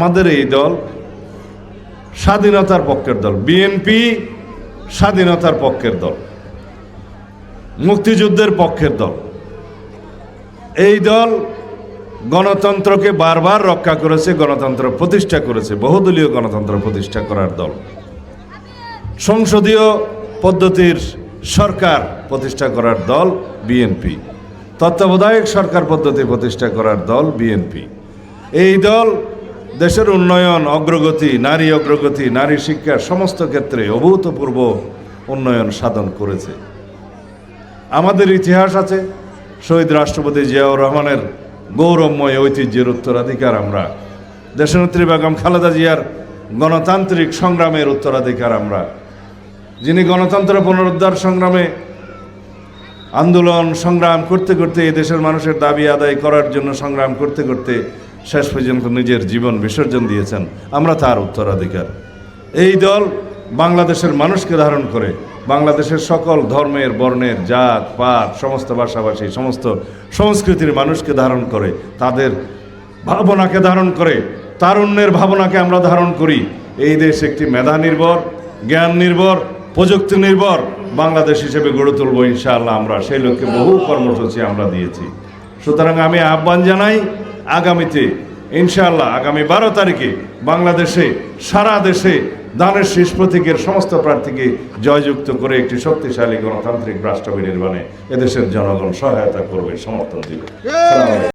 আমাদের এই দল স্বাধীনতার পক্ষের দল। বিএনপি স্বাধীনতার পক্ষের দল, মুক্তিযুদ্ধের পক্ষের দল। এই দল গণতন্ত্রকে বারবার রক্ষা করেছে, গণতন্ত্র প্রতিষ্ঠা করেছে, বহুদলীয় গণতন্ত্র প্রতিষ্ঠা করার দল, সংসদীয় পদ্ধতির সরকার প্রতিষ্ঠা করার দল বিএনপি, তত্ত্বাবধায়ক সরকার পদ্ধতি প্রতিষ্ঠা করার দল বিএনপি। এই দল দেশের উন্নয়ন, অগ্রগতি, নারী শিক্ষার সমস্ত ক্ষেত্রে অভূতপূর্ব উন্নয়ন সাধন করেছে। আমাদের ইতিহাস আছে, শহীদ রাষ্ট্রপতি জিয়াউর রহমানের গৌরবময় ঐতিহ্যের উত্তরাধিকার আমরা, দেশনেত্রী বেগম খালেদা জিয়ার গণতান্ত্রিক সংগ্রামের উত্তরাধিকার আমরা, যিনি গণতন্ত্র পুনরুদ্ধার সংগ্রামে আন্দোলন সংগ্রাম করতে করতে এই দেশের মানুষের দাবি আদায় করার জন্য সংগ্রাম করতে করতে শেষ পর্যন্ত নিজের জীবন বিসর্জন দিয়েছেন। আমরা তার উত্তরাধিকার। এই দল বাংলাদেশের মানুষকে ধারণ করে, বাংলাদেশের সকল ধর্মের, বর্ণের, জাত পাত, সমস্ত ভাষাভাষী, সমস্ত সংস্কৃতির মানুষকে ধারণ করে, তাদের ভাবনাকে ধারণ করে, তারুণ্যের ভাবনাকে আমরা ধারণ করি। এই দেশ একটি মেধা নির্ভর, জ্ঞান নির্ভর, প্রযুক্তি নির্ভর বাংলাদেশ হিসেবে গড়ে তুলব ইনশাআল্লাহ। আমরা সেই লক্ষ্যে বহু কর্মসূচি আমরা দিয়েছি। সুতরাং আমি আহ্বান জানাই, আগামীতে ইনশাআল্লাহ আগামী 12 তারিখে বাংলাদেশে, সারা দেশে দানের শীষ প্রতীকের সমস্ত প্রার্থীকে জয়যুক্ত করে একটি শক্তিশালী গণতান্ত্রিক রাষ্ট্র নির্মাণে এদেশের জনগণ সহায়তা করবে, সমর্থন দিবে।